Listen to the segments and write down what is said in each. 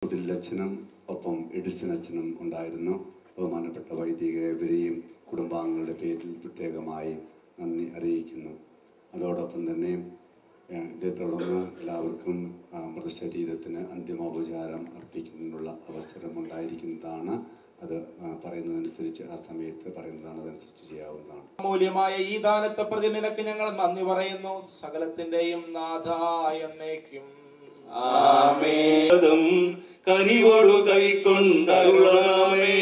അച്ഛനും ഒപ്പം എഡിസൺ അച്ഛനും ഉണ്ടായിരുന്നു. ബഹുമാനപ്പെട്ട വൈദികരെയും കുടുംബാംഗങ്ങളുടെ പേരിൽ പ്രത്യേകമായി നന്ദി അറിയിക്കുന്നു. അതോടൊപ്പം തന്നെ ഇതേ തുടർന്ന് എല്ലാവർക്കും മൃതശരീരത്തിന് അന്തിമോപചാരം അർപ്പിക്കുന്നതിനുള്ള അവസരം ഉണ്ടായിരിക്കുന്നതാണ്. അത് പറയുന്നതനുസരിച്ച് ആ സമയത്ത് പറയുന്നതാണ്, അതനുസരിച്ച് ചെയ്യാവുന്നതാണ്. മൂല്യമായ ഈ ദാനത്തെ പ്രതി നിനക്ക് ഞങ്ങൾ നന്ദി പറയുന്നു. സകലത്തിന്റെയും നാഥായ എന്നേക്കും ആമേൻ. കനിവോടു കൈക്കൊണ്ടരുളണമേ.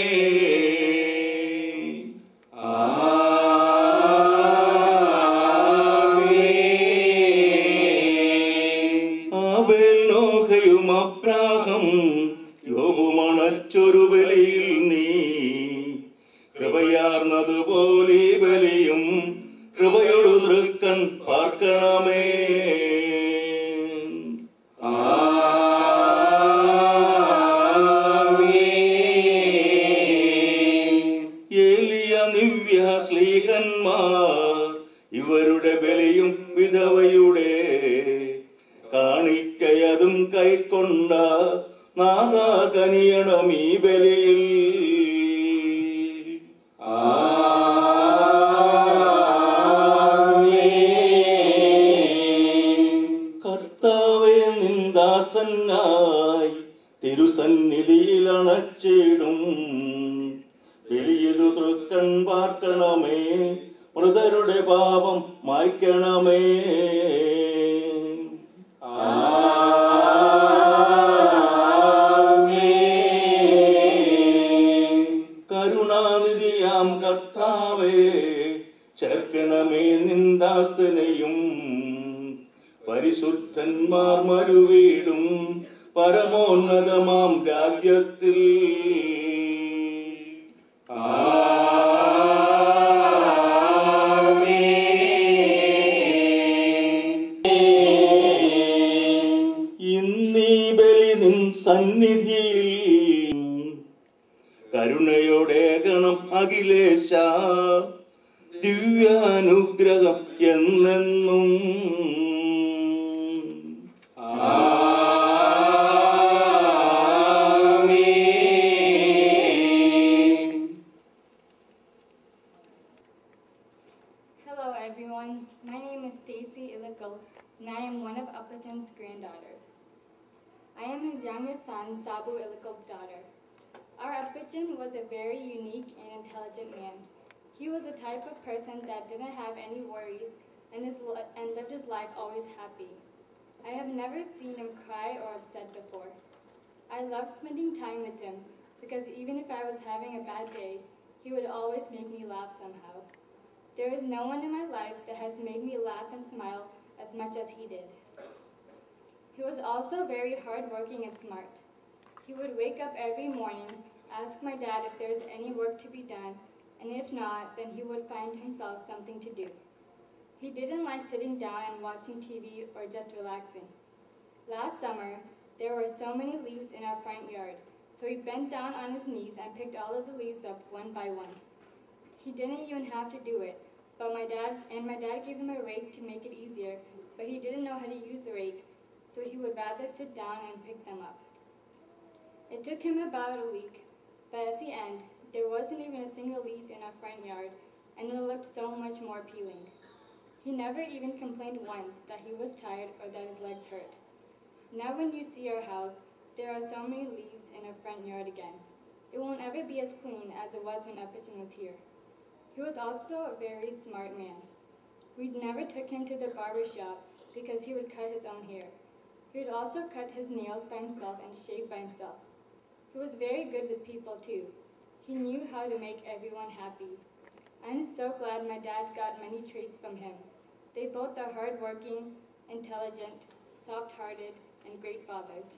ആബേൽ നോഹയും അബ്രാഹം യോബുമണച്ചൊരു ബലിയിൽ നീ കൃപയാർന്നതുപോലെ ബലിയും കൃപയോടു തൃക്കൺ പാർക്കണമേ. ഏലിയ ദിവ്യ ശ്ലീഹന്മാർ ഇവരുടെ ബലിയും വിധവയുടെ കാണിക്കയതും കൈക്കൊണ്ട നാഥാ കനിയണം ഈ ബലിയിൽ. കർത്താവേ, നിന്ദാസനായി തിരുസന്നിധിയിൽ അണച്ചിടും ബലിയിതു തൃക്കൺ പാർക്കണമേ. മൃതരുടെ പാപം മായ്ക്കണമേ. കരുണാനിധിയാം കർത്താവേ, ചേർക്കണമേ നിന്ദാസനെയും പരിശുദ്ധന്മാർ മരുവീടും പരമോന്നതമാം രാജ്യത്തിൽ. ഇന്നീ ബലി നിൻ സന്നിധിയിൽ കരുണയോടെ ഗണം അഖിലേശ, ദിവ്യാനുഗ്രഹം എന്നെന്നും. Hello everyone, my name is Stacy Illickle and I am one of Upperton's granddaughters. I am his youngest son, Sabu Illickle's daughter. Our Upperton was a very unique and intelligent man. He was the type of person that didn't have any worries and lived his life always happy. I have never seen him cry or upset before. I loved spending time with him because even if I was having a bad day, he would always make me laugh somehow. There is no one in my life that has made me laugh and smile as much as he did. He was also very hardworking and smart. He would wake up every morning, ask my dad if there is any work to be done, and if not, then he would find himself something to do. He didn't like sitting down and watching TV or just relaxing. Last summer, there were so many leaves in our front yard, so he bent down on his knees and picked all of the leaves up one by one. He didn't even have to do it, but my dad gave him a rake to make it easier, but he didn't know how to use the rake, so he would rather sit down and pick them up. It took him about a week, but at the end, there wasn't even a single leaf in our front yard, and it looked so much more appealing. He never even complained once that he was tired or that his legs hurt. Now when you see our house, there are so many leaves in our front yard again. It won't ever be as clean as it was when Upperton was here. He was also a very smart man. We never took him to the barber shop because he would cut his own hair. He would also cut his nails by himself and shave by himself. He was very good with people too. He knew how to make everyone happy. I'm so glad my dad got many traits from him. They both are hardworking, intelligent, soft-hearted, and great fathers.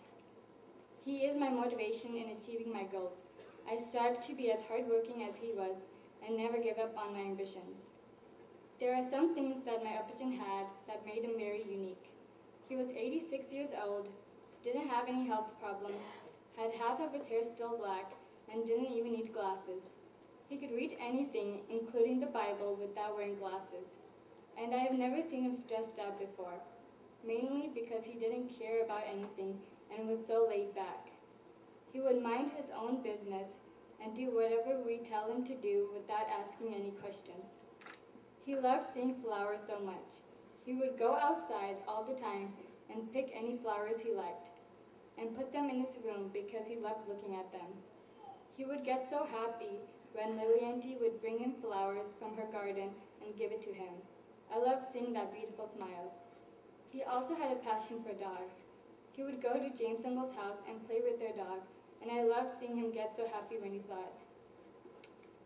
He is my motivation in achieving my goals. I strive to be as hardworking as he was and never give up on my ambitions. There are some things that my Upperton had that made him very unique. He was 86 years old, didn't have any health problems, had half of his hair still black, and didn't even need glasses. He could read anything, including the Bible, without wearing glasses. And I have never seen him stressed out before, mainly because he didn't care about anything and was so laid back. He would mind his own business and do whatever we tell him to do without asking any questions. He loved seeing flowers so much. He would go outside all the time and pick any flowers he liked and put them in his room because he loved looking at them. He would get so happy when Lily Auntie would bring him flowers from her garden and give it to him. I loved seeing that beautiful smile. He also had a passion for dogs. He would go to James Uncle's house and play with their dog, and I loved seeing him get so happy when he saw it.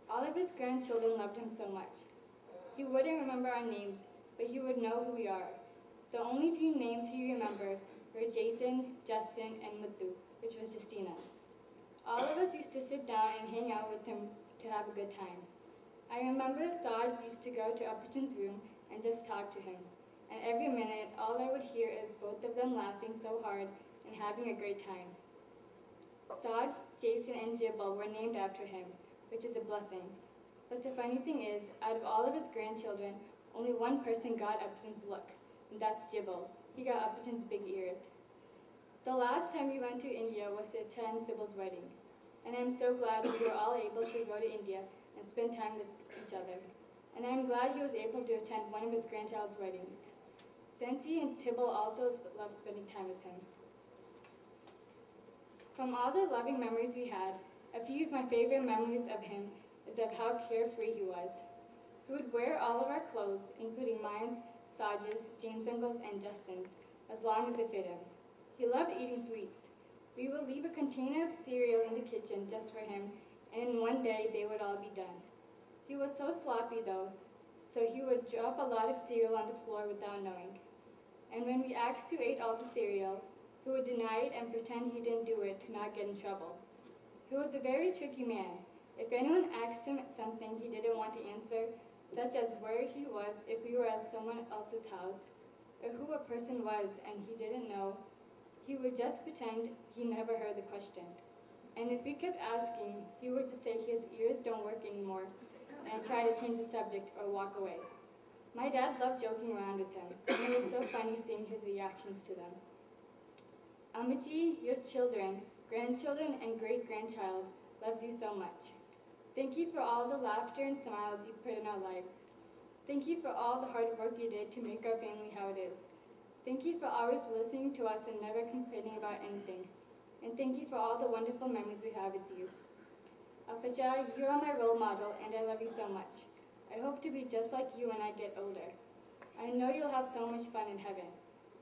All of his grandchildren loved him so much. He wouldn't remember our names, but he would know who we are. The only few names he remembered were Jason, Justin, and Muthu, which was Justina. All of us used to sit down and hang out with him to have a good time. I remember Saj used to go to Upperton's room and just talk to him. And every minute, all I would hear is both of them laughing so hard and having a great time. Saj, Jason, and Jibble were named after him, which is a blessing. But the funny thing is, out of all of his grandchildren, only one person got Upperton's look, and that's Jibble. He got Upperton's big ears. The last time we went to India was to attend Sybil's wedding, and I'm so glad we were all able to go to India and spend time with each other. And I'm glad he was able to attend one of his grandchild's weddings. Sensi and Tibble also loved spending time with him. From all the loving memories we had, a few of my favorite memories of him is of how carefree he was. He would wear all of our clothes, including mine, Saj's, James Uncle's, and Justin's, as long as it fit him. He loved eating sweets. We would leave a container of cereal in the kitchen just for him, and in one day they would all be done. He was so sloppy though, so he would drop a lot of cereal on the floor without knowing. And when we asked who ate all the cereal, he would deny it and pretend he didn't do it to not get in trouble. He was a very tricky man. If anyone asked him something he didn't want to answer, such as where he was if we were at someone else's house, or who a person was and he didn't know, he would just pretend he never heard the question. And if we kept asking, he would just say his ears don't work anymore and try to change the subject or walk away. My dad loved joking around with him, and it was so funny seeing his reactions to them. Amaji, your children, grandchildren, and great-grandchild loves you so much. Thank you for all the laughter and smiles you put in our lives. Thank you for all the hard work you did to make our family how it is. Thank you for always listening to us and never complaining about anything. And thank you for all the wonderful memories we have with you. Apaja, you are my role model, and I love you so much. I hope to be just like you when I get older. I know you'll have so much fun in heaven.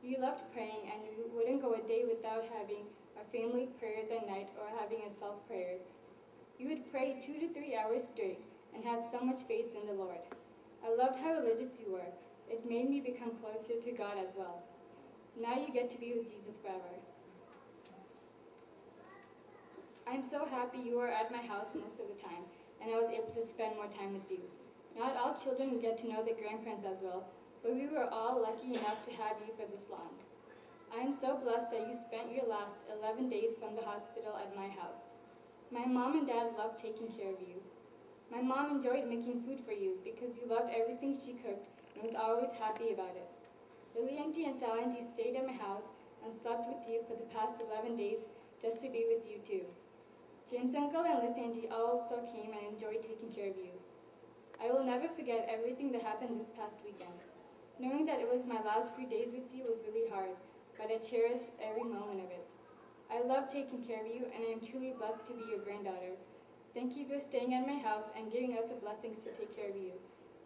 You loved praying, and you wouldn't go a day without having our family prayers at night or having a self-prayers. You would pray 2 to 3 hours straight and had so much faith in the Lord. I loved how religious you were. It made me become closer to God as well. Now you get to be with Jesus forever. I'm so happy you were at my house most of the time, and I was able to spend more time with you. Not all children get to know their grandparents as well, but we were all lucky enough to have you for this long. I am so blessed that you spent your last 11 days from the hospital at my house. My mom and dad loved taking care of you. My mom enjoyed making food for you because you loved everything she cooked and was always happy about it. Lily Auntie and Sally Auntie stayed at my house and slept with you for the past 11 days just to be with you too. James Uncle and Liz Auntie also came and enjoyed taking care of you. I will never forget everything that happened this past weekend. Knowing that it was my last few days with you was really hard, but I cherished every moment of it. I love taking care of you, and I am truly blessed to be your granddaughter. Thank you for staying at my house and giving us the blessings to take care of you.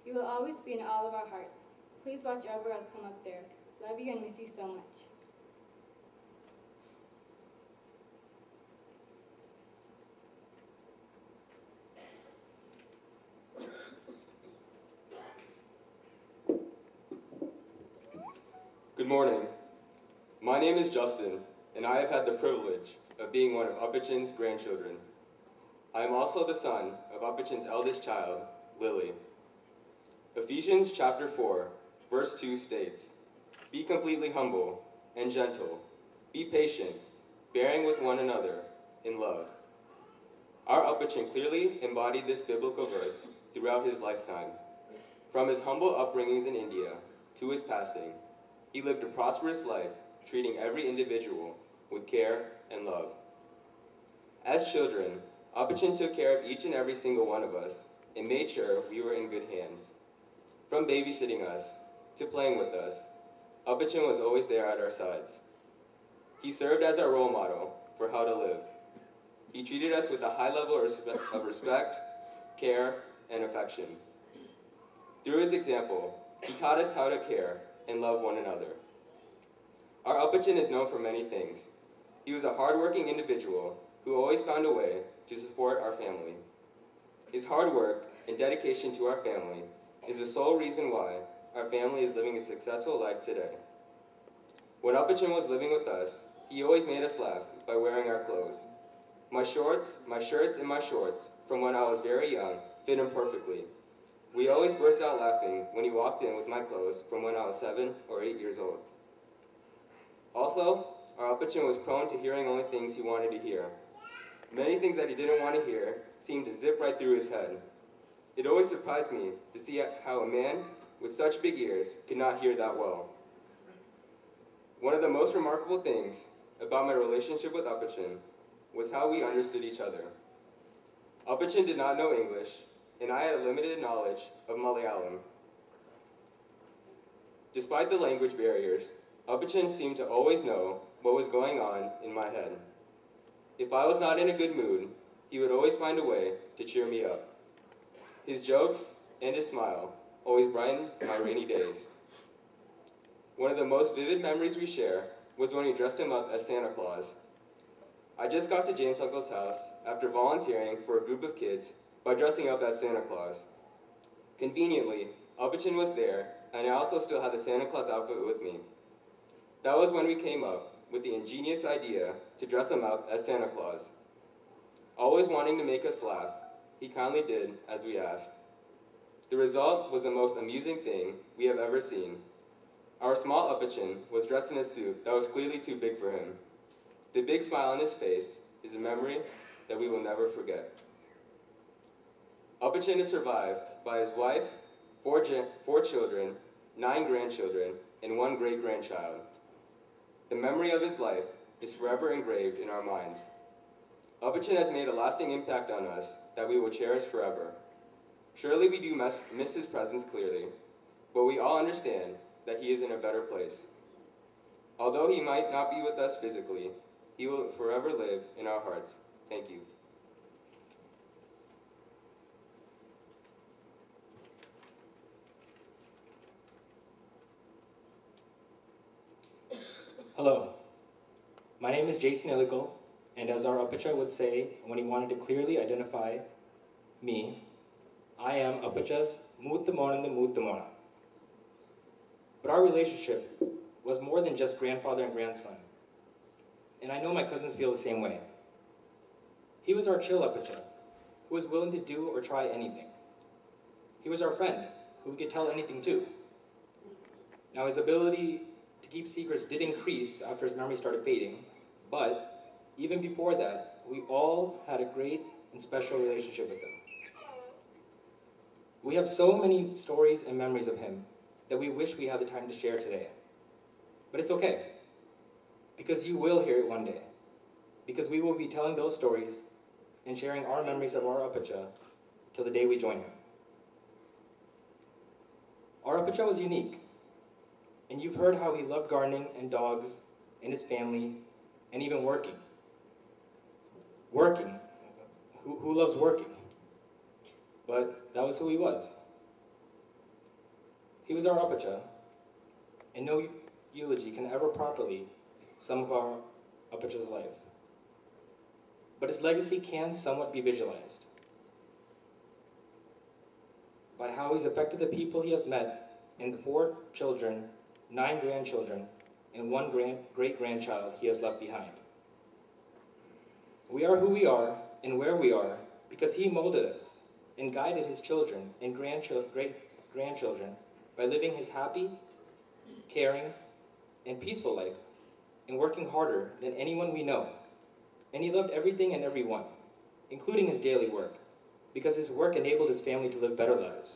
You will always be in all of our hearts. Please watch over us from up there. Love you and miss you so much. Good morning. My name is Justin, and I have had the privilege of being one of Upperton's grandchildren. I am also the son of Upperton's eldest child, Lily. Ephesians chapter 4, verse 2 states, "Be completely humble and gentle. Be patient, bearing with one another in love." Our Upperton clearly embodied this biblical verse throughout his lifetime. From his humble upbringings in India to his passing, he lived a prosperous life, treating every individual with care and love. As children, Apachin took care of each and every single one of us and made sure we were in good hands. From babysitting us to playing with us, Apachin was always there at our sides. He served as our role model for how to live. He treated us with a high level of respect, care, and affection. Through his example, he taught us how to care and love one another. Our Apachin is known for many things. He was a hardworking individual who always found a way to support our family. His hard work and dedication to our family is the sole reason why our family is living a successful life today. When Apachin was living with us, he always made us laugh by wearing our clothes. My shirts, and my shorts from when I was very young fit him perfectly. We always burst out laughing when he walked in with my clothes from when I was 7 or 8 years old. Also, our Apachin was prone to hearing only things he wanted to hear. Many things that he didn't want to hear seemed to zip right through his head. It always surprised me to see how a man with such big ears could not hear that well. One of the most remarkable things about my relationship with Apachin was how we understood each other. Apachin did not know English, and I had a limited knowledge of Malayalam. Despite the language barriers, Apachin seemed to always know what was going on in my head. If I was not in a good mood, he would always find a way to cheer me up. His jokes and his smile always brightened my rainy days. One of the most vivid memories we share was when we dressed him up as Santa Claus. I just got to James' uncle's house after volunteering for a group of kids by dressing up as Santa Claus. Conveniently, Apachin was there, and I also still had the Santa Claus outfit with me. That was when we came up with the ingenious idea to dress him up as Santa Claus. Always wanting to make us laugh, he kindly did as we asked. The result was the most amusing thing we have ever seen. Our small Apachin was dressed in a suit that was clearly too big for him. The big smile on his face is a memory that we will never forget. Apachin is survived by his wife, 4 children, 9 grandchildren, and 1 great-grandchild. The memory of his life is forever engraved in our minds. Apachin has made a lasting impact on us that we will cherish forever. Surely we do miss his presence clearly, but we all understand that he is in a better place. Although he might not be with us physically, he will forever live in our hearts. Thank you. Hello, my name is Jason Illico, and as our Apacha would say when he wanted to clearly identify me, I am Apacha's Muuthamonanda Muuthamona. But our relationship was more than just grandfather and grandson, and I know my cousins feel the same way. He was our chill Apacha, who was willing to do or try anything. He was our friend, who we could tell anything to. Now his ability to keep secrets did increase after his memory started fading, but even before that, we all had a great and special relationship with him. We have so many stories and memories of him that we wish we had the time to share today. But it's okay, because you will hear it one day, because we will be telling those stories and sharing our memories of our Apacha till the day we join him. Our Apacha was unique. And you've heard how he loved gardening and dogs and his family and even working. Working. Who loves working? But that was who he was. He was our Apacha, and no eulogy can ever properly sum up our Apacha's life. But his legacy can somewhat be visualized by how he's affected the people he has met and the 4 children, 9 grandchildren, and 1 great-grandchild he has left behind. We are who we are and where we are because he molded us and guided his children and great-grandchildren by living his happy, caring, and peaceful life and working harder than anyone we know. And he loved everything and everyone, including his daily work, because his work enabled his family to live better lives.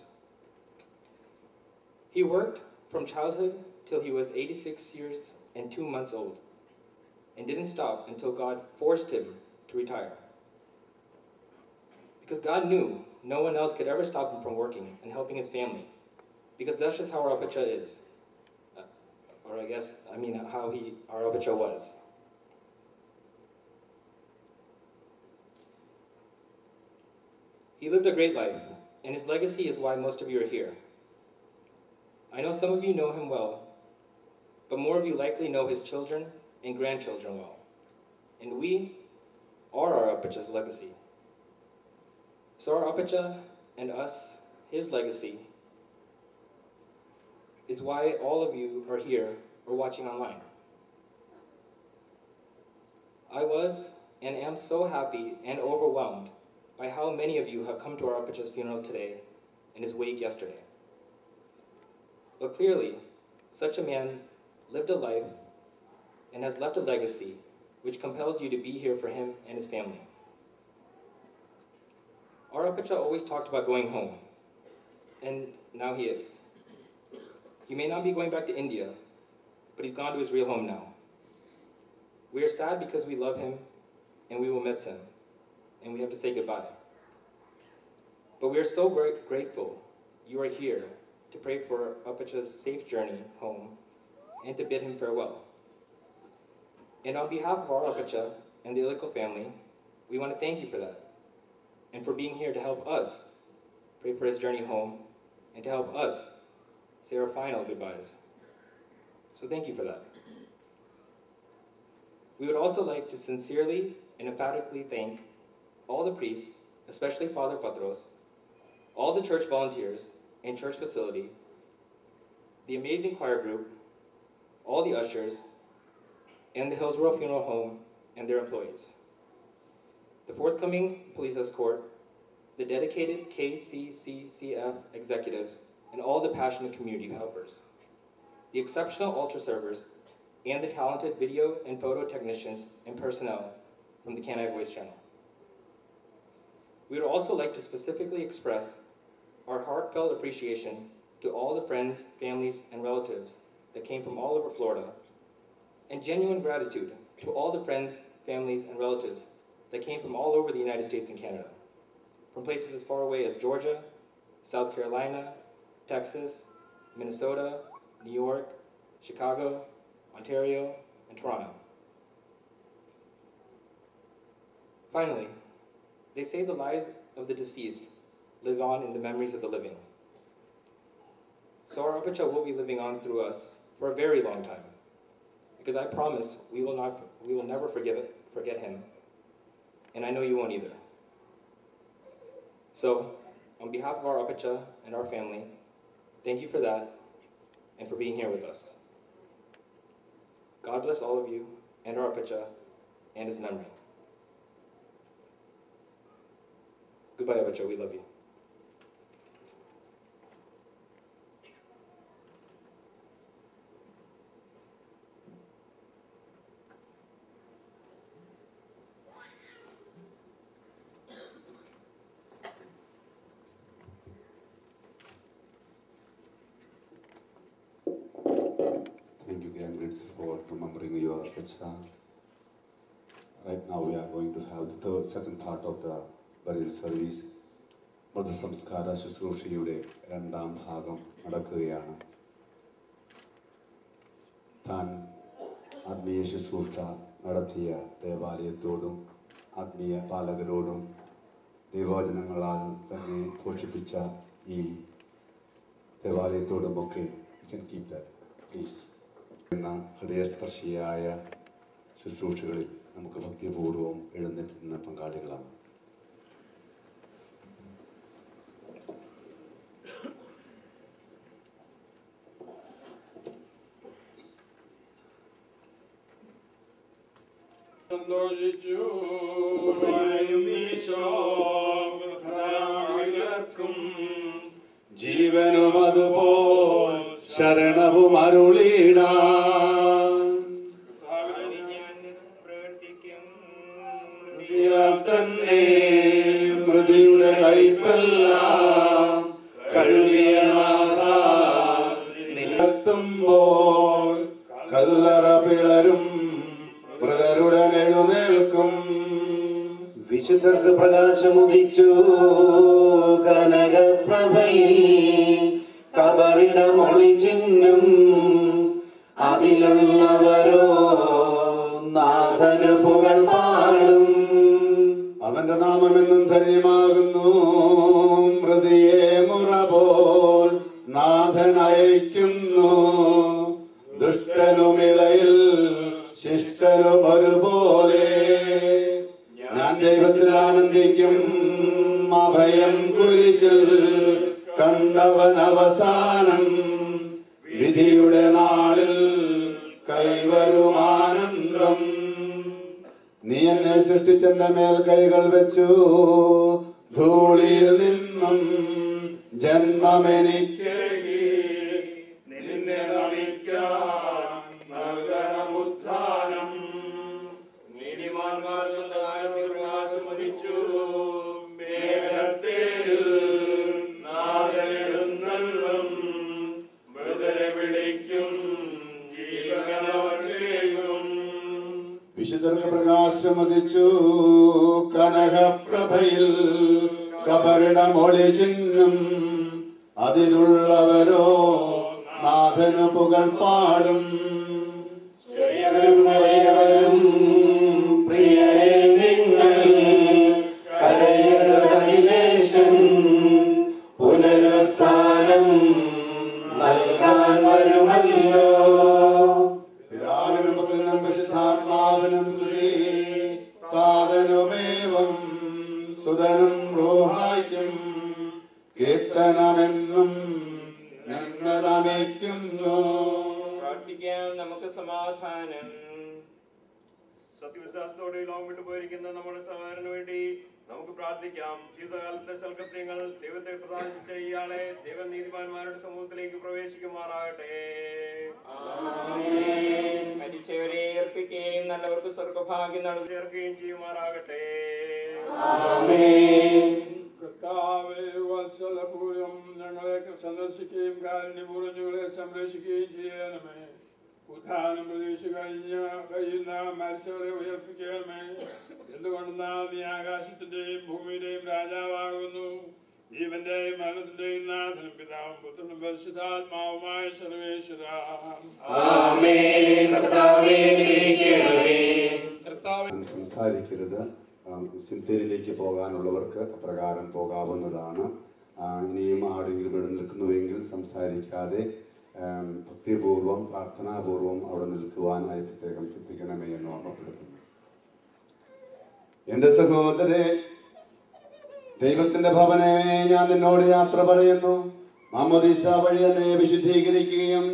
He worked from childhood till he was 86 years and 2 months old, and didn't stop until God forced him to retire. Because God knew no one else could ever stop him from working and helping his family. Because that's just how our Apacha is. How our Apacha was. He lived a great life, and his legacy is why most of you are here. I know some of you know him well, but more of you likely know his children and grandchildren well. And we are our Apacha's legacy. So our Apacha and us, his legacy, is why all of you are here or watching online. I was and am so happy and overwhelmed by how many of you have come to our Apacha's funeral today and his wake yesterday. But clearly, such a man lived a life and has left a legacy which compelled you to be here for him and his family. Our Apacha always talked about going home, and now he is. He may not be going back to India, but he's gone to his real home now. We are sad because we love him, and we will miss him, and we have to say goodbye. But we are so grateful you are here to pray for Apacha's safe journey home and to bid him farewell. And on behalf of our Apacha and the Iliko family, we want to thank you for that, and for being here to help us pray for his journey home and to help us say our final goodbyes. So thank you for that. We would also like to sincerely and emphatically thank all the priests, especially Father Patros, all the church volunteers and church facility, the amazing choir group, all the ushers, and the Hillsborough Funeral Home and their employees, the forthcoming police escort, the dedicated KCCCF executives, and all the passionate community helpers, the exceptional altar servers, and the talented video and photo technicians and personnel from the Can I Voice channel. We would also like to specifically express our heartfelt appreciation to all the friends, families, and relatives that came from all over Florida, and genuine gratitude to all the friends, families, and relatives that came from all over the United States and Canada, from places as far away as Georgia, South Carolina, Texas, Minnesota, New York, Chicago, Ontario, and Toronto. Finally, they say the lives of the deceased live on in the memories of the living. So our Apacha will be living on through us for a very long time, because I promise we will never forget him, and I know you won't either. So, on behalf of our Apacha and our family, thank you for that, and for being here with us. God bless all of you, and our Apacha, and his memory. Goodbye, Apacha, we love you. Thank you, Cambridge, for remembering your Apacha. Right now we are going to have the second part of the burial service. മൃതസംസ്കാര ശുശ്രൂഷയുടെ രണ്ടാം ഭാഗം നടക്കുകയാണ്. താൻ ആത്മീയ ശുശ്രൂഷ നടത്തിയ ദേവാലയത്തോടും ആത്മീയ പാലകരോടും ദൈവവചനങ്ങളാൽ തന്നെ പോഷിപ്പിച്ച ഈ ദേവാലയത്തോടുമൊക്കെ you can keep that, please. എന്ന ഹൃദയസ്പർശിയായ ശുശ്രൂഷകളിൽ നമുക്ക് ഭക്തിപൂർവ്വം എഴുന്നേൽക്കുന്ന പങ്കാളികളാണ്. സന്തോഷിച്ചു ജീവനും അതുപോൽ ശരണവും അരുളിടാൻ തന്നെ മൃതിയുടെ കൈപ്പെല്ലാം കഴുകിയ നാഥ നിലത്തുമ്പോൾ കല്ലറ പിളരും മൃതരുടൻ എഴുന്നേൽക്കും വിശുദ്ധർക്ക് പ്രകാശമുദിച്ചു കനകപ്രഭയിൽ കബറിടമൊളി ചിഹ്നം അതിലുള്ളവരോ നാഥന് പുകൾ പാടും. അവന്റെ നാമമെന്നും ധന്യമാകുന്നു. മൃതിയെ മുറ പോൽ നാഥൻ അയക്കുന്നു. ദുഷ്ടനുമിളയിൽ ശിഷ്ടനും ഒരുപോലെ. ഞാൻ ദൈവത്തിൽ ആനന്ദിക്കും. അഭയം കുരിശിൽ കണ്ടവൻ അവസാനം. വിധിയുടെ നാളിൽ കൈവരുമാനന്ദം. നീ എന്നെ സൃഷ്ടിച്ചെന്റെ മേൽ കൈകൾ വെച്ചു. ധൂളിയിൽ നിന്നും ജന്മമെനിക്ക് നിന്നെ നമിക്കാൻ നൽകണമുദ്ധാനം. നീതിമാന്മാർക്ക് പ്രകാശമുദിച്ചു. മേഘത്തേരിൽ നാഥനെഴുന്നള്ളും. മൃതരെ വിളിക്കും, ജീവനവർ കേൾക്കും. വിശുദ്ധർക്ക് പ്രകാശമുദിച്ചു കനകപ്രഭയിൽ കബറിടമൊളി ചിഹ്നം അതിലുള്ളവരോ നാഥന് പുകൾ പാടും. പ്രിയരെ നിങ്ങൾ കരയരുതനിലേശം. പുനരുത്ഥാനം നൽകാൻ വരുമല്ലോ. പിതാവിനും പുത്രനും പരിശുദ്ധാത്മാവിനും സ്തുതി. താതനുമേവം സുതനും റൂഹായ്ക്കും കീർത്തനമെന്നും ഞങ്ങൾ നമിക്കുന്നു. പ്രാർത്ഥിക്കാം, നമുക്ക് സമാധാനം. സത്യവിശ്വാസത്തോടെ ലോകം വിട്ടുപോയിരിക്കുന്ന നമ്മുടെ സഹോദരന് വേണ്ടി നമുക്ക് പ്രാർത്ഥിക്കാം. ജീവിതകാലത്തെ സൽകൃത്യങ്ങൾ ദൈവത്തെ പ്രസാദിപ്പിച്ച ഇയാളെ ദൈവനീതിമാന്മാരുടെ സമൂഹത്തിലേക്ക് പ്രവേശിക്കുമാറാകട്ടെ. മരിച്ചവരെ ഏർപ്പിക്കുകയും നല്ലവർക്ക് സ്വർഗഭാഗ്യം ചേർക്കുകയും ചെയ്യുമാറാകട്ടെ. കർത്താവേ, വത്സലപൂർവം ഞങ്ങളെ സന്ദർശിക്കുകയും കാരുണ്യപൂർവ്വം ഞങ്ങളെ സംരക്ഷിക്കുകയും ചെയ്യണമേ. ഉദ്ധാനം പ്രതീക്ഷ കഴിയുന്ന മരിച്ചവരെ ഉയർപ്പിക്കണമേ. എന്തുകൊണ്ടെന്നാൽ നീ ആകാശത്തിന്റെയും ഭൂമിയുടെയും രാജാവാകുന്നു. ജീവന്റെയും മരണത്തിന്റെയും നാഥനും പിതാവും പുത്രനും പരിശുദ്ധാത്മാവുമായ സർവേശ്വര. സംസാരിക്കരുത്. സിംതേരിയിലേക്ക് പോകാനുള്ളവർക്ക് അപ്രകാരം പോകാവുന്നതാണ്. ഇനിയും ആരെങ്കിലും ഇവിടെ നിൽക്കുന്നുവെങ്കിൽ സംസാരിക്കാതെ ഭക്തിപൂർവം പ്രാർത്ഥനാപൂർവം അവിടെ നിൽക്കുവാനായി പ്രത്യേകം ശ്രദ്ധിക്കണമേ എന്ന് ഓർമ്മപ്പെടുത്തുന്നു. എന്റെ സഹോദരേ, ദൈവത്തിന്റെ ഭവനമേ, ഞാൻ നിന്നോട് യാത്ര പറയുന്നു. മാമോദീസ വഴി എന്നെ വിശുദ്ധീകരിക്കുകയും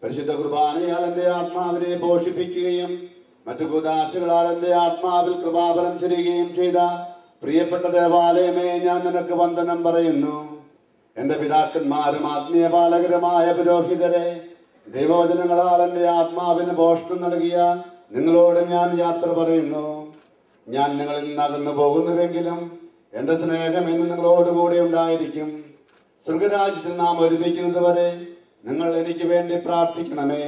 പരിശുദ്ധ കുർബാനയാൽ എന്റെ ആത്മാവിനെ പോഷിപ്പിക്കുകയും മറ്റു കൂദാശകളാൽ എന്റെ ആത്മാവിൽ കൃപാബലം ചൊരിയുകയും ചെയ്ത പ്രിയപ്പെട്ട ദേവാലയമേ, ഞാൻ നിനക്ക് വന്ദനം പറയുന്നു. എന്റെ പിതാക്കന്മാരും ആത്മീയ പാലകരുമായ പുരോഹിതരെ, ദൈവവചനങ്ങളാൽ എന്റെ ആത്മാവിന് പോഷണം നൽകിയ നിങ്ങളോട് ഞാൻ യാത്ര പറയുന്നു. ഞാൻ നിങ്ങളിൽ നിന്ന് അകന്നു പോകുന്നുവെങ്കിലും എന്റെ സ്നേഹം ഇന്ന് നിങ്ങളോടുകൂടി ഉണ്ടായിരിക്കും. സ്വർഗരാജ്യത്തിൽ നാം ഒരുമിക്കുന്നത് വരെ നിങ്ങൾ എനിക്ക് വേണ്ടി പ്രാർത്ഥിക്കണമേ.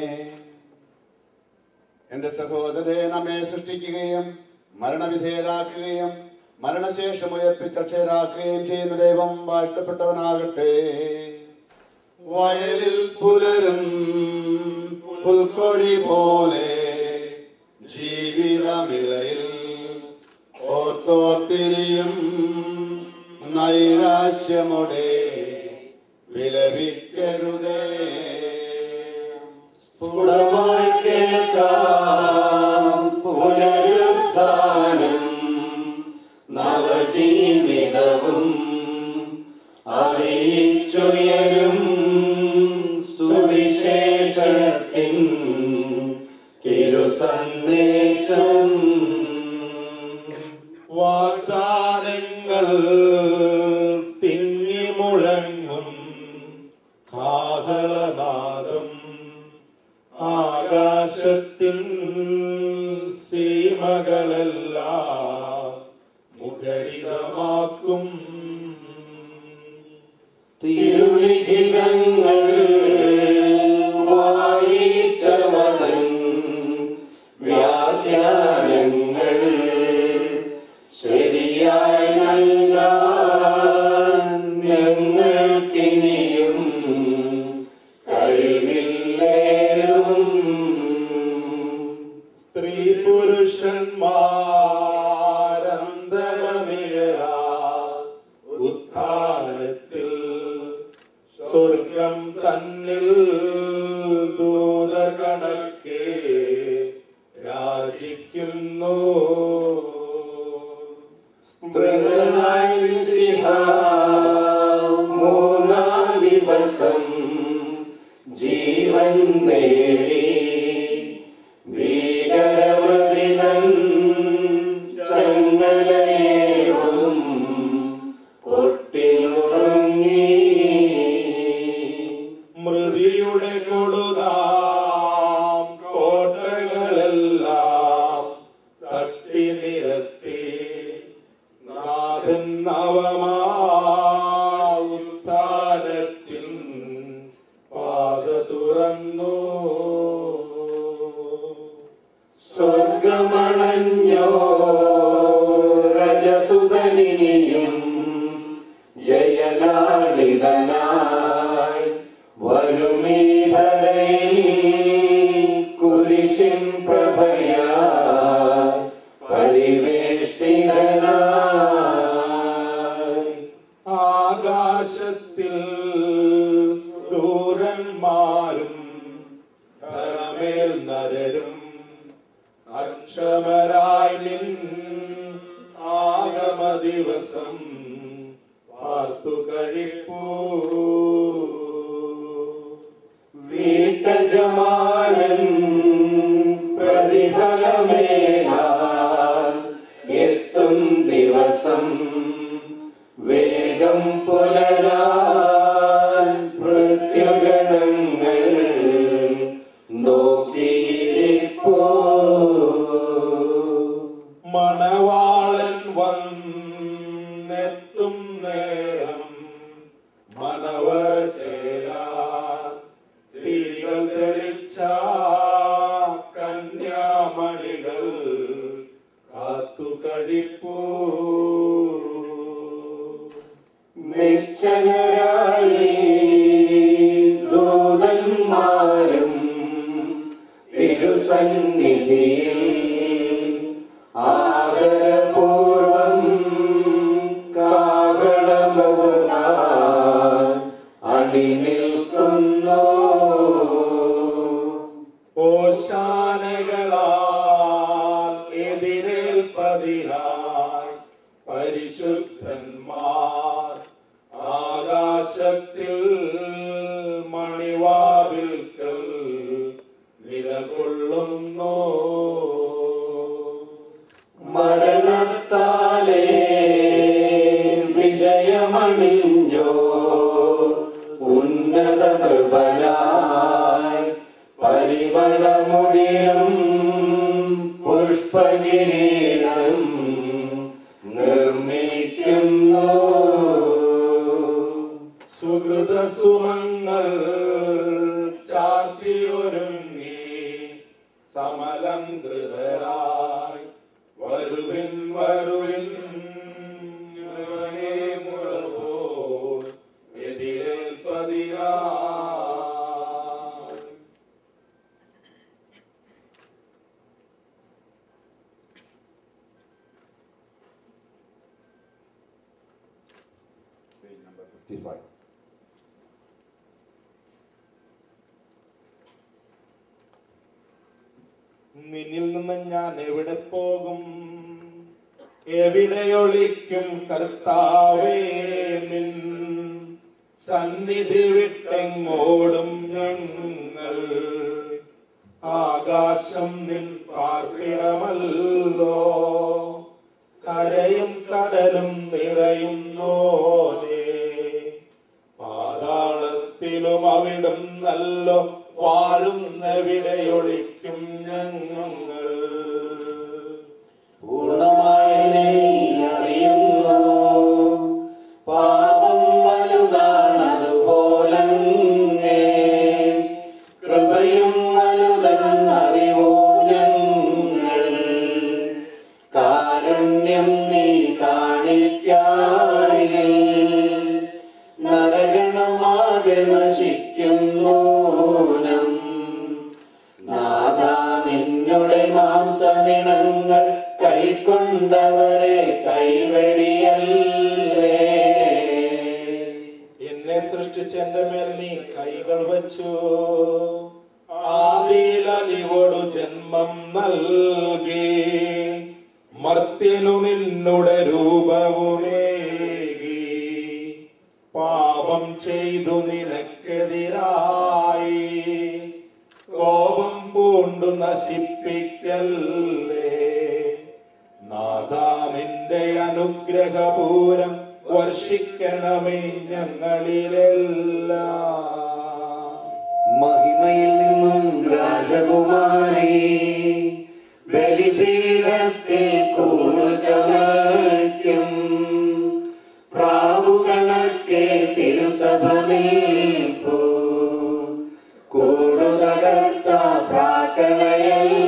എന്റെ സഹോദരരെ, നമ്മെ സൃഷ്ടിക്കുകയും മരണവിധേയരാക്കുകയും മരണശേഷം ഉയർപ്പിച്ചക്ഷരാക്കുകയും ചെയ്യുന്ന ദൈവം വാഴ്ത്തപ്പെട്ടവനാകട്ടെ. വയലിൽ പുലരും പുൽക്കൊടി പോലെ ജീവിതമിളയിൽ ഓർത്തോർത്തിരിയും നൈരാശ്യമോടെ വിലപിക്കരുതേ. സ്ഫുടമായി കേൾക്കാം പുനരുത്ഥാനം, നവജീവിതവും അറിയിച്ചുയരും സുവിശേഷത്തിൻ തിരുസന്ദേശം. വാഗ്ദാനങ്ങൾ തിങ്ങിമുഴങ്ങും കാഹളനാദം ആകാശത്തിൻ സീമകളെല്ലാം മുഖരിതമാക്കും. തിരുവിഹിതങ്ങൾ വായിച്ചവൻ വ്യാഖ്യാനങ്ങൾ ശരിയ ശരിയായി നൽകാൻ ഞങ്ങൾക്കിനിയും കഴിവില്ലേതും. സ്ത്രീ പുരുഷന്മാരന്തരമിഴരാ ഉത്ഥാനത്തിൽ സ്വർഗം തന്നിൽ ദൂതകണക്കെ രാജിക്കുന്നു. സ്ത്രീകളായി മിശിഹ മൂന്നാം ദിവസം ജീവൻ നേടി ഭീകരവൃതിതൻ ചങ്ങലയേറും പൊട്ടിനുറങ്ങി. മൃതിയുടെ കൊടുതാം കോട്ടകളെല്ലാം തട്ടി നിരത്തി നാഥൻ നവമാഉത്ഥാനത്തിൻ പാത തുറന്നു. സ്വർഗമണഞ്ഞോ രജസുതനിയും ജയലാളിതനായി വരുമീധരയിൽ കുരിശിൻ പ്രഭയായി പരിവേഷ്ടിതനായി. ആകാശത്തിൽ ദൂരന്മാരും ധരമേൽ നരരും അക്ഷമരായി നിൻ ആഗമ ദിവസം പാർത്തു കഴിപ്പൂ. വീട്ടജമാനൻ പ്രതിഫലമേകാൻ എത്തും ദിവസം വേഗം പുലരാൻ പ്രത്യഗണങ്ങൾ നോക്കിയിരിപ്പോ. മണവാളൻ വന്നെത്തും നേരം മനവർ ചേരാൻ തിരികൾ തെളിച്ച കന്യാമണികൾ കാത്തു കഴിപ്പൂ. നിശ്ചലരായി ദൂതന്മാരും തിരുസന്നിധിയിൽ ആദരപൂർവം കാഹളമോടാൻ അണിനിൽക്കുന്നു. ഓശാനകളാൽ എതിരേൽപ്പതിനായി പരിശുദ്ധന്മാർ ആകാശത്തിൽ മണിവാതിൽക്കൽ നിലകൊള്ളുന്നു. മരണത്താലേ വിജയമണിഞ്ഞോ ഉന്നത നൃപനായി പരിമളമുദിരും പുഷ്പകിരീടം നിർമ്മിക്കുന്നു. സുഹൃതസുമങ്ങൾ ചാർത്തിയൊരുങ്ങി സമലംകൃതരായി വരുവിൻ വരുവിൻ ഇവനെ മുഴപോൽ എതിരേൽപ്പതിനായി. Page number 55. നിന്നിൽ നിന്ന് ഞാൻ എവിടെ പോകും, എവിടെയൊളിക്കും കർത്താവേ നിൻ സന്നിധി വിട്ടെങ്ങോടും ഞങ്ങൾ. ആകാശം നിൻ പാർപ്പിടമല്ലോ, കരയും കടലും നിറയുന്നോനേ. പാതാളത്തിലും അവിടും നല്ലോ വാഴുന്നെവിടെയൊളിക്കും ഞങ്ങൾ. പൂർണ്ണമായി നീ അറിയുന്നു പാപം വലുതാണതുപോലങ്ങേ, കൃപയും വലുതെന്നറിവോ ഞങ്ങൾ. കാരുണ്യം നീ കാണി വച്ചു. ആദിയിലലിവോടു ജന്മം നൽകി, മർത്യനു നിന്നുടെ രൂപവുമേകി. പാപം ചെയ്തു നിനക്കെതിരായി കോപം പൂണ്ടു നശിപ്പിക്കല്ലേ. നാഥാ നിന്റെ അനുഗ്രഹപൂരം വർഷിക്കണമേ ഞങ്ങളിലെല്ലാം. മഹിമയിൽ നിന്നും രാജകുമാരി ബലിപീഠത്തിൽ കൂടുചമയ്ക്കും. പ്രാവുകണക്കെ തിരുസഭ നീക്കൂ. കൂടുതകർത്ത പ്രാക്കളയെല്ലാം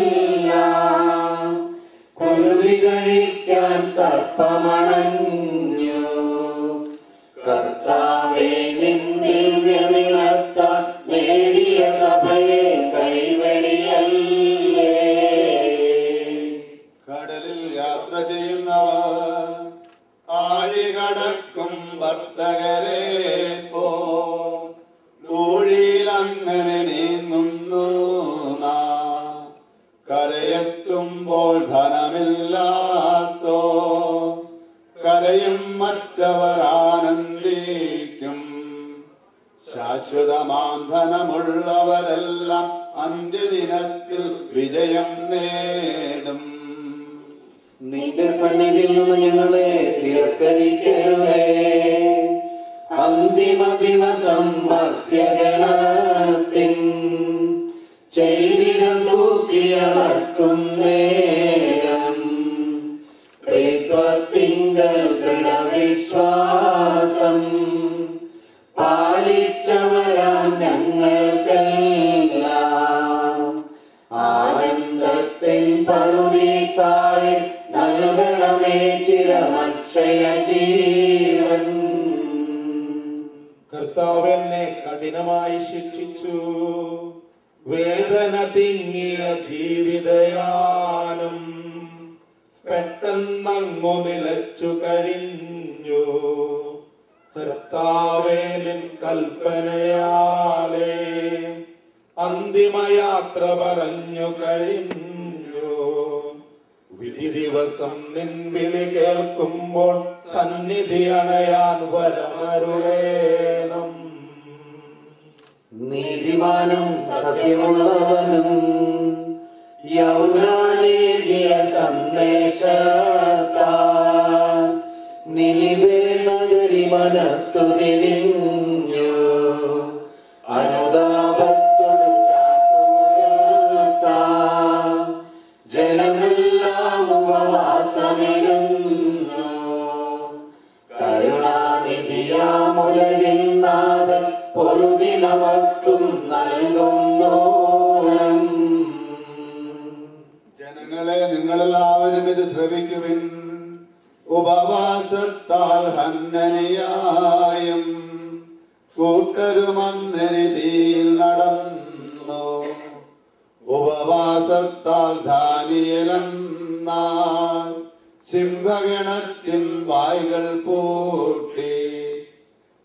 കുരുവി കഴിക്കാൻ സർപ്പമണഞ്ഞു. കർത്താവേ നിൻ ദിവ്യനിളത്താൽ നേടിയ സഭയെ കൈവെടിയല്ലേ. കടലിൽ യാത്ര ചെയ്യുന്നവർ ആഴികടക്കും വർത്തകരെ പോ. ൂഴിയിലങ്ങനെ നീങ്ങുന്നു നാം. കരയെത്തുമ്പോൾ ധനമില്ലാത്തോ കരയും മറ്റവർ ആനന്ദിക്കും. ശാശ്വതമാം ധനമുള്ളവരെല്ലാം അന്ത്യദിനത്തിൽ വിജയം നേടും. നിന്റെ സന്നിധിയിൽ നിന്ന് ഞങ്ങളെ തിരസ്കരിക്കരുതേ. അന്തിമ ദിവസം മർത്യഗണത്തിൻ ചെയ്തികൾ തൂക്കിയളക്കും നേരം. ത്രിത്വത്തിങ്കൽ ദൃഢവിശ്വാസം പാലിച്ചവരാം ഞങ്ങൾക്കെല്ലാം ആനന്ദത്തിൻ പറുദീസായി നൽകണമേ ചിരമക്ഷയ ജീവൻ. കർത്താവ് എന്നെ കഠിനമായി ശിക്ഷിച്ചു. വേദന തിങ്ങിയ ജീവിതയാനം പെട്ടെന്നങ്ങു നിലച്ചു കഴിഞ്ഞു. കർത്താവേ നിൻ കൽപ്പനയാലേ അന്തിമയാത്ര പറഞ്ഞു കഴിഞ്ഞു. വിധി ദിവസം നിൻ വിളി കേൾക്കുമ്പോൾ സന്നിധി അണയാൻ വരമരുളേണം. നീതിമാനും സത്യമുള്ളവനും യൗനാനേകിയ സന്ദേശത്താൽ നിനിവേ നഗരി മനസ്സു തിരിഞ്ഞു. അനുതാപത്തോടും ചാക്കുമുഴുത്താൽ ജനമെല്ലാം ഉപവാസമിരുന്നു. കരുണാനിധിയാമുലകിൻ നാഥൻ പൊറുതി നമുക്കും നൽകുന്നോരം. ജനങ്ങളെ നിങ്ങളെല്ലാവരും ഇത് ശ്രവിക്കുവിൻ. ഉപവാസത്താൽ ഹന്നനിയായും കൂട്ടരുമന്നിധിയിൽ നടന്നു. ഉപവാസത്താൽ ദാനിയേലെന്നാൽ സിംഹഗണത്തിൻ വായ്കൾ പൂട്ടി.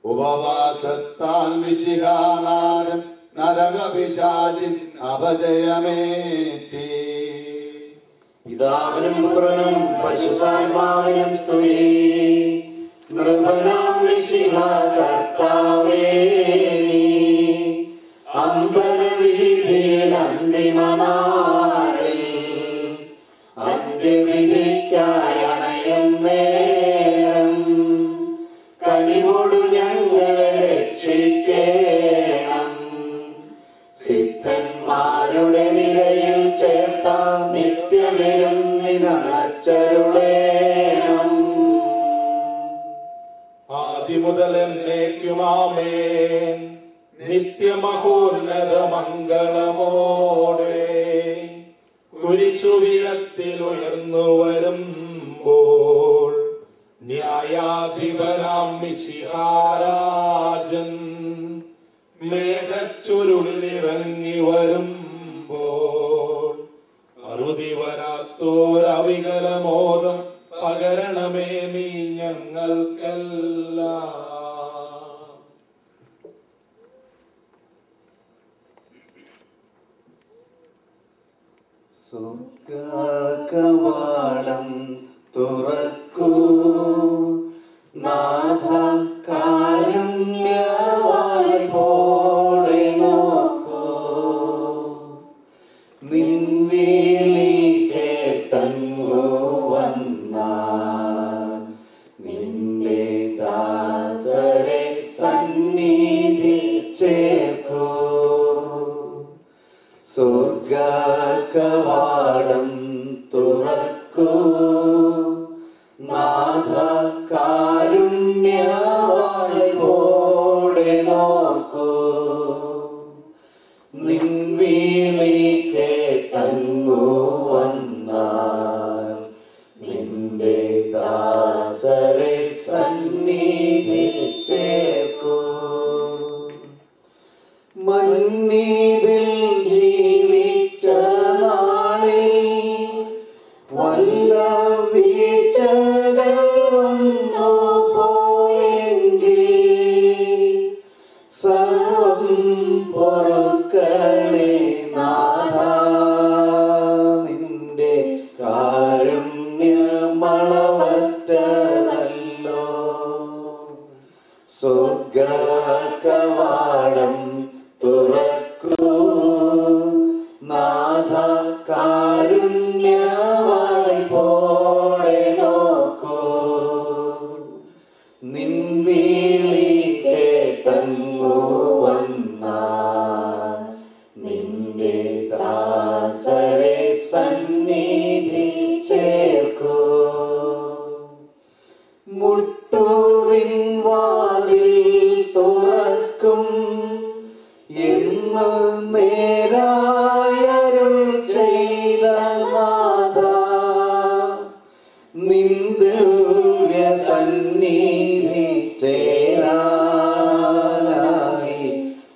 ഉപവാസത്താൽ മിശിഹാനാഥൻ നരകപിശാചിൻ അപജയമേറ്റി. പിതാവിനും പുത്രനും പരിശുദ്ധാത്മാവിനും സ്തുതി. നൃപനാം മിശിഹാ കർത്താവേ നീ അമ്പരവീഥിയിൽ അന്തിമനാളിൽ അന്ത്യവിധിക്കായി അണയും നേരം കനിവോടു ഞങ്ങളെ രക്ഷിക്കേണം. സിദ്ധന്മാരുടെ നിരയിൽ ചേർത്ത നിത്യവിരുന്നിനച്ചരുളേണം. ആദിമുതൽ എന്നേക്കും ആമേൻ. നിത്യമഹോന്നത മംഗളമോടെ കുരിശുവിലത്തിൽ ഉയർന്നു വരുമ്പോൾ ന്യായാധിപനാം മിശിഹാരാജൻ മേഘച്ചുരുളിലിറങ്ങി വരുമ്പോൾ അറുതി വരാത്തോരവികലമോദം പകരണമേ നീ ഞങ്ങൾക്കെല്ലാം. സ്വർഗകവാടം തുറക്കൂ നാഥ കാരുണ്യവായ്പോടെ നോക്കൂ നിൻവിളി കേട്ടങ്ങു വന്നാൽ നിന്റെ ദാസരെ സന്നിധി ചേർക്കൂ സ്വർഗകവാടം തുറക്കൂ നാഥ കാരുണ്യവായ്പോടെ നോക്കൂ നിൻവിളി കേട്ടങ്ങു വന്നാൽ നിന്റെ ദാസരെ സന്നിധി ചേർക്കൂ മന്നിതിൽ ജീവിച്ച നാളിൽ വല്ല വീഴ്ചകൾ വന്നു പോയെങ്കിൽ സർവം പൊറുക്കണേ നാഥാ നിന്റെ കാരുണ്യമളവറ്റതല്ലോ സ്വർഗകവാടം തുറക്കൂ നാഥ കാരുണ്യവായ്പോടെ നോക്കൂ നിൻവിളി കേട്ടങ്ങു വന്നാൽ നിന്റെ ദാസരെ സന്നിധി ചേർക്കൂ മുട്ടുവിൻ വാതിൽ തുറക്കും എന്ന് നേരായരുൾ ചെയ്ത നാഥ നിന്ദിവ്യ സന്നിധി ചേരാനായി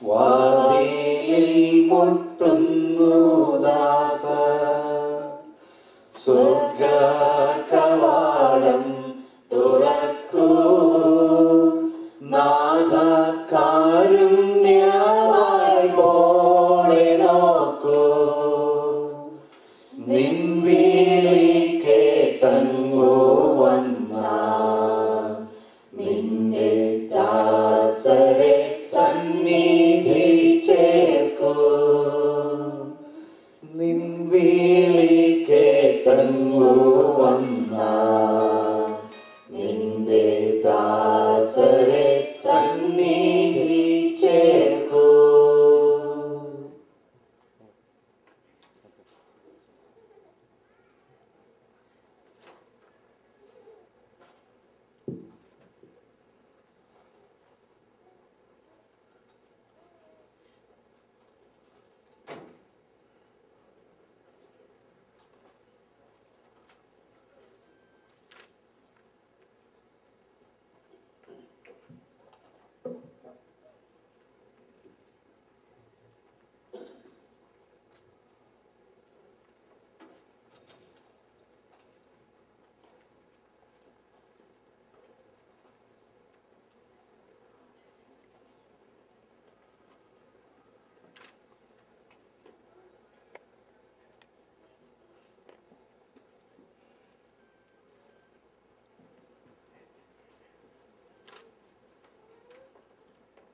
വാതിലിൽ മുട്ടുന്നു ദാസ സ്വർഗകവാടം തുറക്കൂ നാഥ കാരുണ്യവായ്പോടെ നോക്കൂ നിൻവിളി കേട്ടങ്ങു വന്നാൽ നിന്റെ ദാസരെ സന്നിധി ചേർക്കൂ നിൻവിളി കേട്ടങ്ങു വന്നാൽ നിന്റെ ദാസരെ സന്നിധി ചേർക്കൂ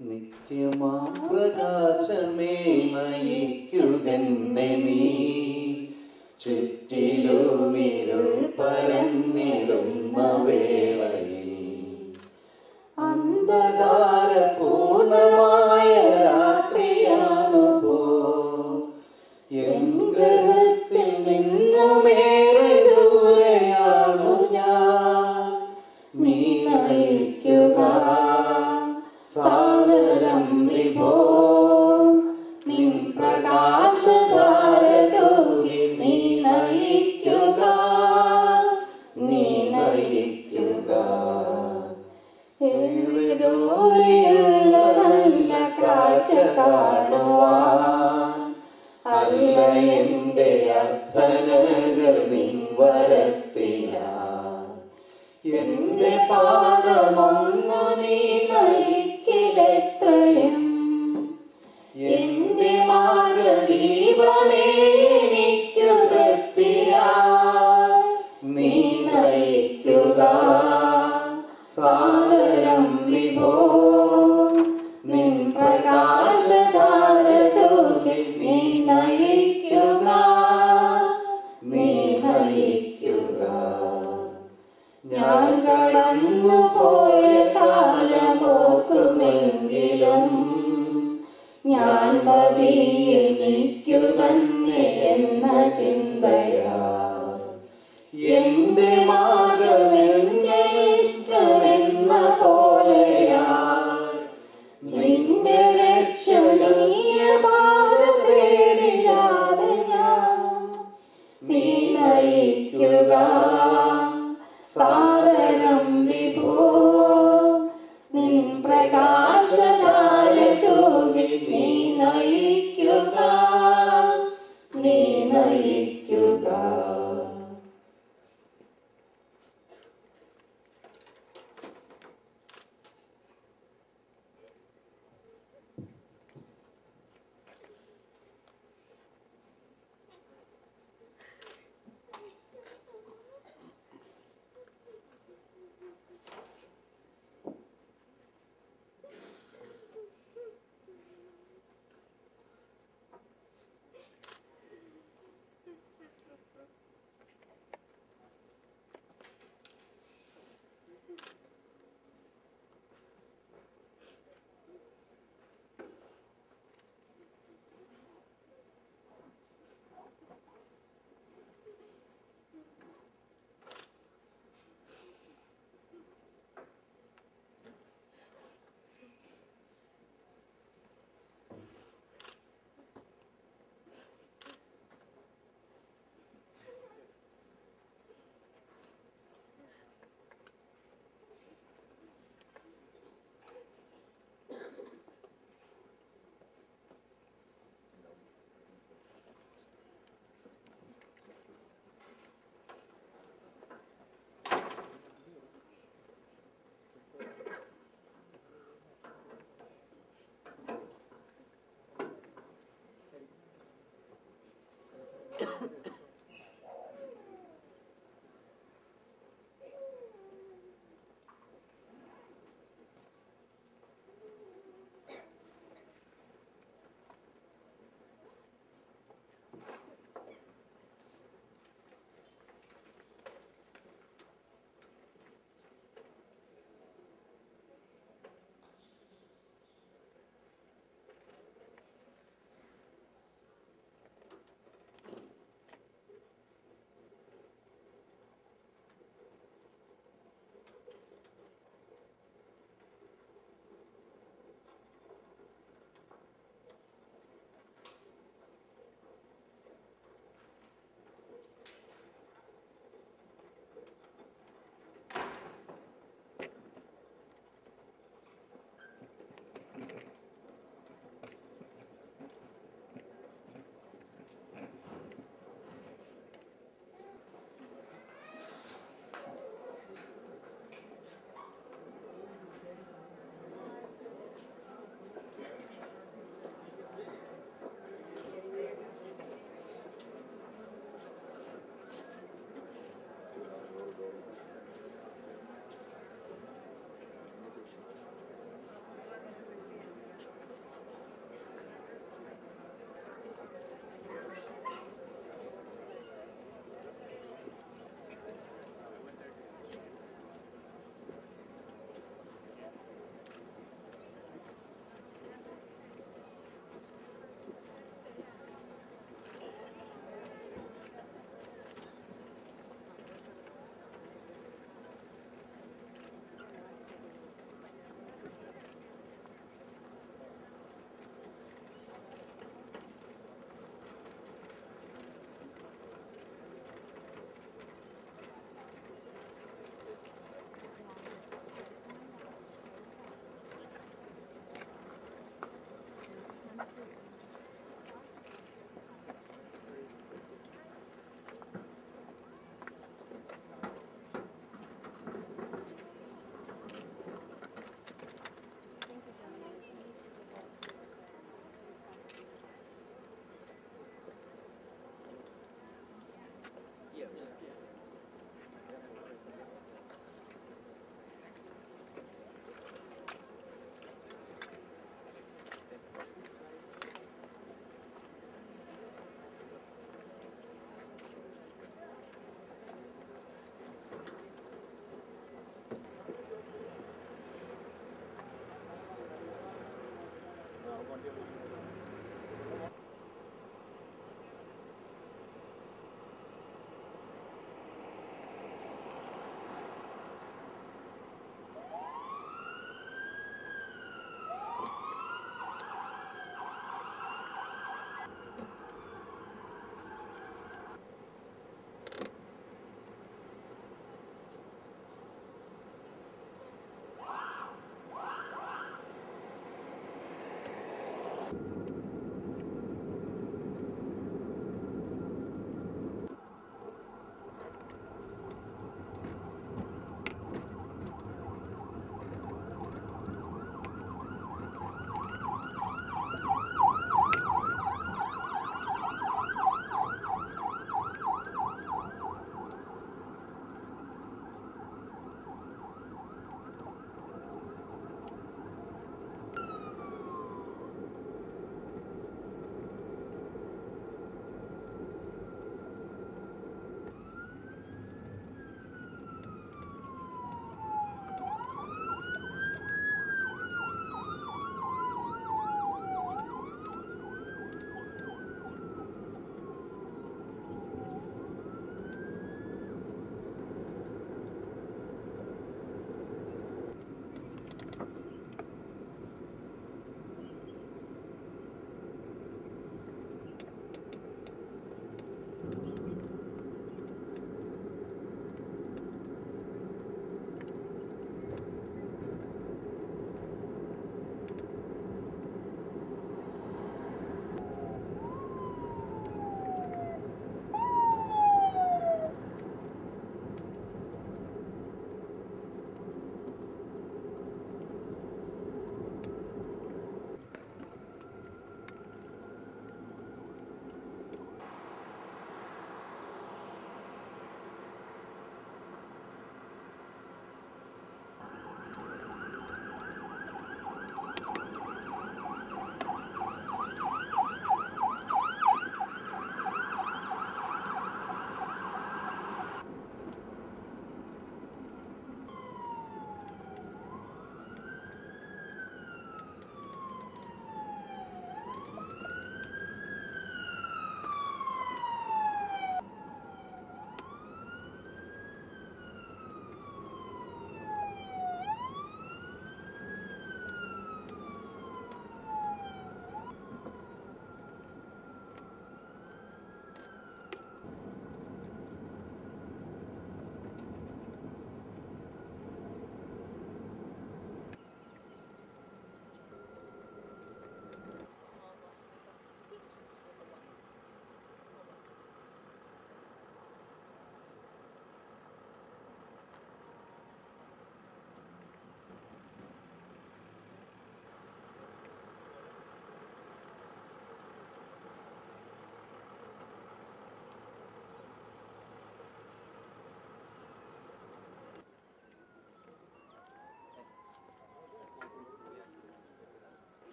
നിത്യമാ പ്രകാശമേ നയിക്കുകന്നെ നീ ചുറ്റിലുമിരുൾ പരന്നിടുന്ന വേളയിൽ അന്ധകാര പൂർണ്ണമായ രാത്രിയാണു പോ എൻ ഗ്രഹത്തിൽ നിന്നുമേറെ ദൂരെയാണു ഞാൻ നീ നയിക്കുക സാഗരം വിഭോ നിൻ പ്രകാശധാരതൂകി നീ നയിക്കുക ദൂരെയുള്ള നല്ല കാഴ്ച കാണുവാൻ അല്ല എന്റെ അർത്ഥനകൾ നിൻ വരത്തില്ല എന്റെ പാദമൊന്നു നീ നയിക്കിലെത്രയും എന്റെ മാർഗദീപമേ എനിക്കു സാദരം വിഭോ നിൻ പ്രകാശധാര തൂകി നീ നയിക്കുക, നീ നയിക്കുക. ഞാൻ കടന്നു പോയ കാലമോർക്കുമെങ്കിലും ഞാൻ മതി എനിക്കു തന്നെ എന്ന ചിന്തയാ. എന്റെ മാർഗം എന്റെ ഇഷ്ടമെന്ന പോലെയാ. നിന്റെ രക്ഷണീയ പാത തേടിയാതെ ഞാൻ നീ നയിക്കുക. സാദരം വിഭോ നിൻ പ്രകാശധാര തൂകി നീ നയിക്കുക, നീ നയിക്കുക.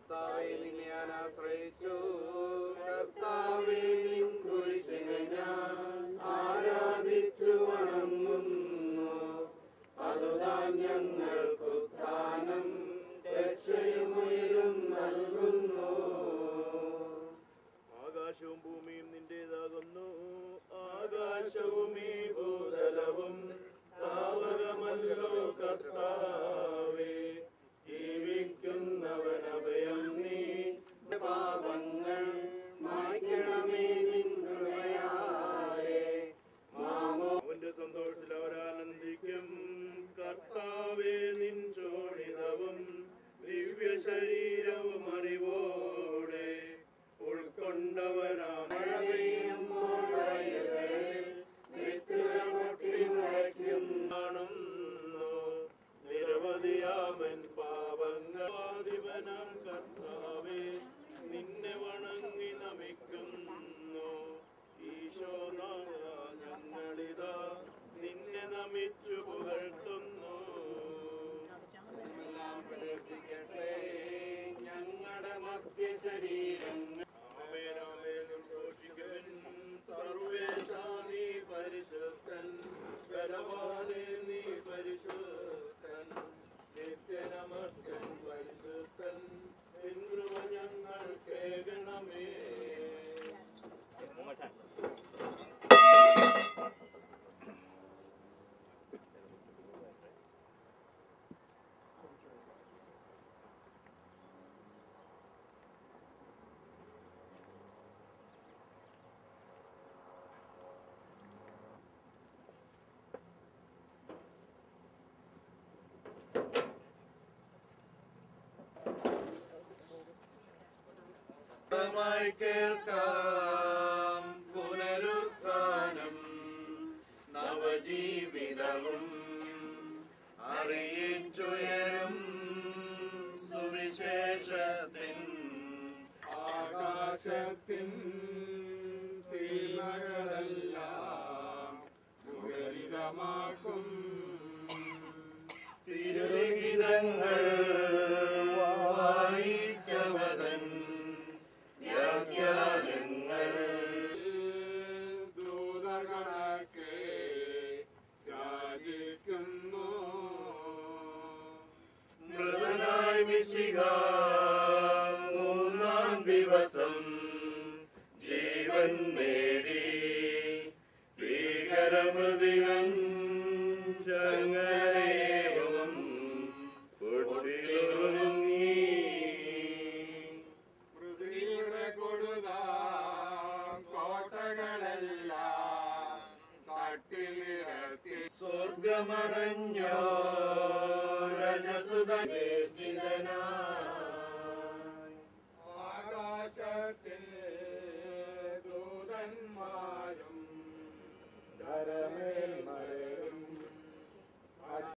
കർത്താവേ നിന്നെ ഞാൻ ആശ്രയിച്ചു. കർത്താവേ നിൻ കുരിശിനെ ഞാൻ ആരാധിച്ചു വണങ്ങുന്നു. അതുതാൻ ഞങ്ങൾക്ക് ഉത്ഥാനം രക്ഷയും ഉയരും നൽകുന്നു. ആകാശവും ഭൂമിയും നിന്റേതാകുന്നു. ആകാശവും ഈ ഭൂതലവും താവകമല്ലോ കർത്താവേ. ജീവിക്കുന്നവനഭയം നീ. പാപങ്ങൾ മായ്ക്കണമേ നിൻ കൃപയാലേ. അവന്റെ സന്തോഷത്തിൽ അവരാനന്ദിക്കും. കർത്താവേ നിൻ ശോണിതവും ദിവ്യ ശരീരവും അറിവോടെ ഉൾക്കൊണ്ടവരാ. മഴ പെയ്യുമ്പോൾ വയലുകളിൽ വിത്തുകൾ പൊട്ടിമുളയ്ക്കുന്നു. നിരവധിയാമൻ പാപങ്ങളാധിപനാം കർത്താവേ നിന്നെ വണങ്ങി നമിക്കുന്നു. ഈശോനാഥ ഞങ്ങളിതാ നിന്നെ നമിച്ചു പുകഴ്ത്തുന്നു. എല്ലാം പ്രവർത്തിക്കട്ടെ ഞങ്ങളുടെ മധ്യശരീരങ്ങൾ. സർവേശാ നീ പരിശുദ്ധൻ. ബലവാനേ നീ പരിശുദ്ധൻ. നിത്യനമർത്യൻ പരിശുദ്ധൻ. നിൻ കൃപ ഞങ്ങൾ കേൾക്കണമേ. കേൾക്കാം പുനരുത്ഥാനം നവജീവിതവും അറിയിച്ചുയരും സുവിശേഷത്തിൻ. ആകാശത്തിൻ സീമകളെല്ലാം മുഖരിതമാക്കും തിരുലിഖിതങ്ങൾ വായിച്ചവതൻ വ്യാഖ്യാനങ്ങൾ ദൂതഗണക്കെ യാചിക്കുന്നു. മൃതനായി മിശിഹ മൂന്നാം ദിവസം ജീവൻ നേടി. ഭീകരമൃതികൻ ചങ്ങലയും പൊട്ടിയൊരുങ്ങി. പൃഥ്വിയുടെ കൊടുതാം കോട്ടകളെല്ലാം തട്ടിലിറക്കി. സ്വർഗമടഞ്ഞോ രജസുതനായി